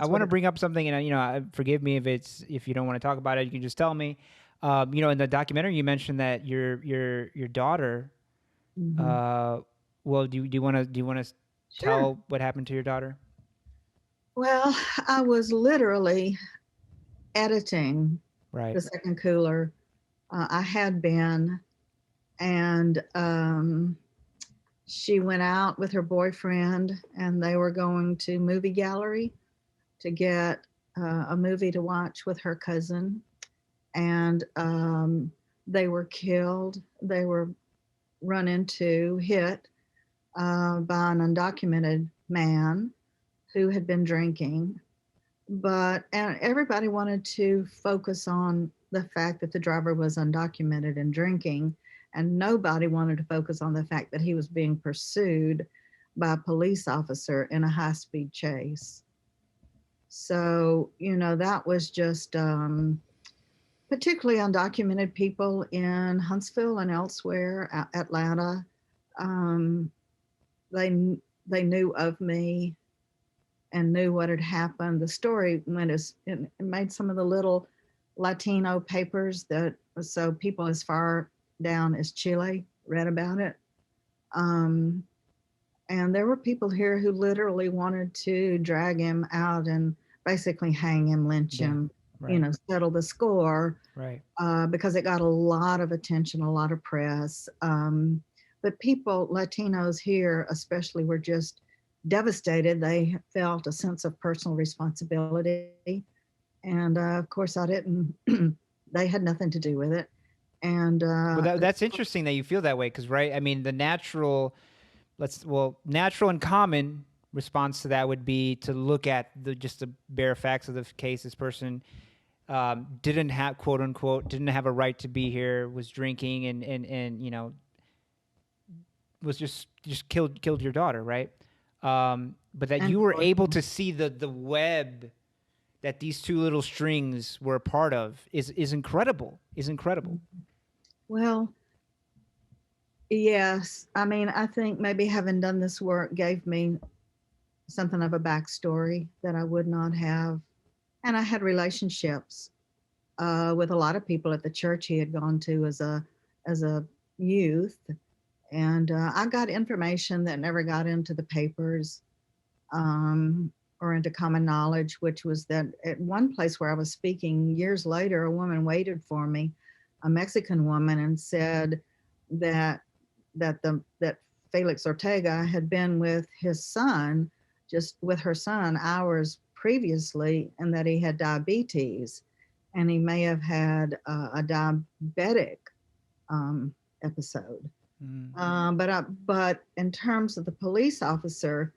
I want to bring up something, and forgive me if you don't want to talk about it. You can just tell me. In the documentary, you mentioned that your daughter. Hmm. Uh, well, do you want to Sure. tell what happened to your daughter? Well, I was literally editing Right. the second cooler. I had been, and she went out with her boyfriend, and they were going to movie gallery to get a movie to watch with her cousin, and they were killed. They were run into, hit by an undocumented man who had been drinking. But and everybody wanted to focus on the fact that the driver was undocumented and drinking, and nobody wanted to focus on the fact that he was being pursued by a police officer in a high speed chase. So, that was just particularly undocumented people in Huntsville and elsewhere, Atlanta. Um, they they knew of me and knew what had happened. The story went as it made some of the little Latino papers that so people as far down as Chile read about it. Um, and there were people here who literally wanted to drag him out and basically hang him, lynch Yeah. him, Right. settle the score Right. because it got a lot of attention, a lot of press. But people, Latinos here especially, were just devastated. They felt a sense of personal responsibility. And of course, I didn't, they had nothing to do with it. And Well, that's interesting that you feel that way, because right. I mean, the natural and common response to that would be to look at the bare facts of the case. This person didn't have, quote unquote, didn't have a right to be here, was drinking, and was just killed your daughter, right? But that and you were able children. to see the web that these two little strings were a part of is incredible. Is incredible. Well, yes. I mean, I think maybe having done this work gave me something of a backstory that I would not have. And I had relationships with a lot of people at the church he had gone to as a youth, and I got information that never got into the papers or into common knowledge, which was that at one place where I was speaking years later, a woman waited for me, a Mexican woman, and said that that Felix Ortega had been with his son, just with her son hours previously, and that he had diabetes, and he may have had a diabetic um, episode. Mm. But in terms of the police officer,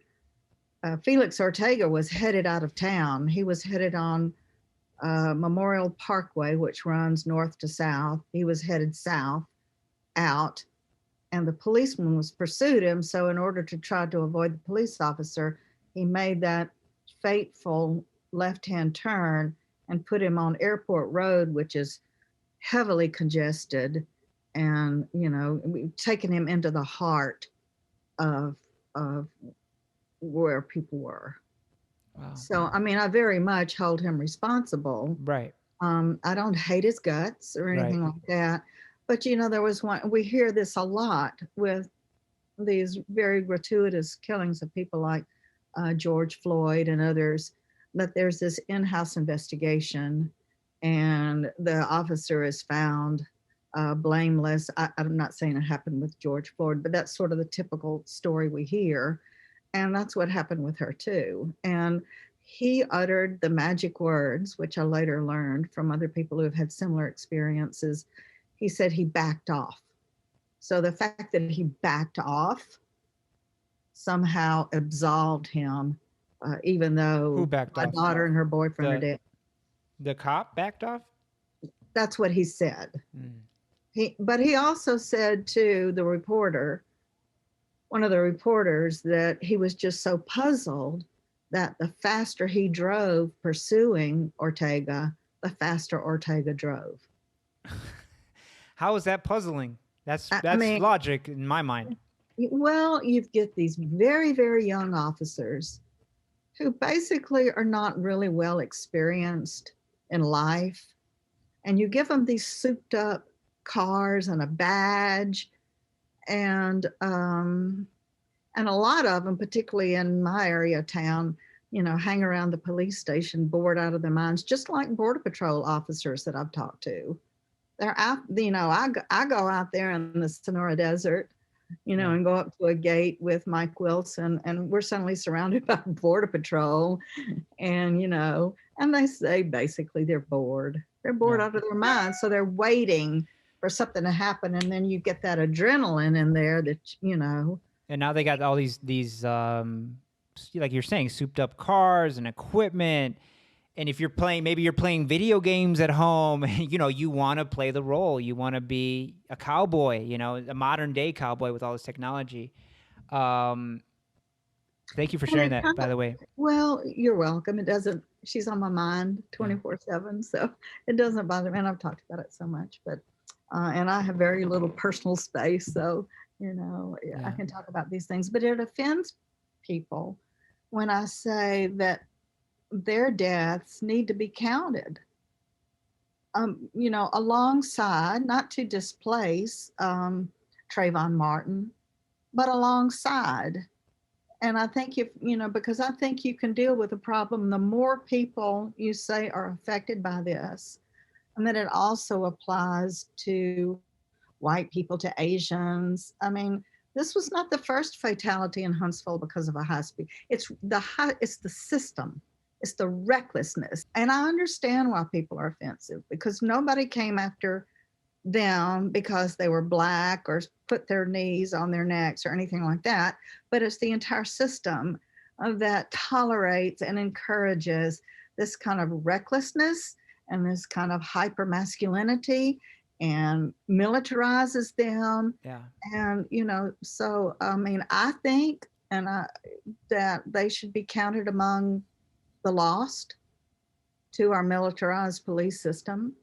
Felix Ortega was headed out of town. He was headed on Memorial Parkway, which runs north to south. He was headed south out, and the policeman was pursued him. So, in order to try to avoid the police officer, he made that fateful left-hand turn and put him on Airport Road, which is heavily congested, and we've taken him into the heart of of where people were. Wow. So, I mean, I very much hold him responsible. Right. I don't hate his guts or Right. anything like that. But, there was one, we hear this a lot with these very gratuitous killings of people like George Floyd and others, that there's this in house investigation and the officer is found blameless. I'm not saying it happened with George Floyd, but that's sort of the typical story we hear. And that's what happened with her, too. And he uttered the magic words, which I later learned from other people who have had similar experiences. He said he backed off. So the fact that he backed off somehow absolved him, even Who though backed my off? daughter and her boyfriend are The dead. the cop backed off. That's what he said. Mm. But he also said to the reporter, one of the reporters, that he was just so puzzled that the faster he drove pursuing Ortega, the faster Ortega drove. How is that puzzling? That's I that's mean, logic in my mind. well, you get these very, very young officers, who basically are not really well experienced in life. And you give them these souped up cars and a badge, and and a lot of them, particularly in my area of town, hang around the police station bored out of their minds, just like Border Patrol officers that I've talked to. They're out, I go out there in the Sonora Desert, Yeah. and go up to a gate with Mike Wilson, and we're suddenly surrounded by Border Patrol, and they say basically they're bored. They're bored Yeah. out of their minds, so they're waiting for something to happen, and then you get that adrenaline in there that. And now they got all these like you're saying, souped up cars and equipment. And if you're playing, maybe you're playing video games at home, you want to play the role. You want to be a cowboy, a modern day cowboy with all this technology. Um, Thank you for And sharing it that, kind by of, the way. well, you're welcome. It doesn't, she's on my mind Yeah. 24/7. So it doesn't bother me. And I've talked about it so much, and I have very little personal space. So, yeah, I Yeah. can talk about these things, but it offends people when I say that their deaths need to be counted, alongside, not to displace Trayvon Martin, but alongside. And I think because I think you can deal with the problem, the more people you say are affected by this, and then it also applies to white people, to Asians. I mean, this was not the first fatality in Huntsville because of a high speed. It's the system. It's the recklessness. And I understand why people are offensive, because nobody came after them because they were black or put their knees on their necks or anything like that. But it's the entire system that tolerates and encourages this kind of recklessness and this kind of hyper masculinity and militarizes them. Yeah. And, so, I mean, I think that they should be counted among the lost to our militarized police system.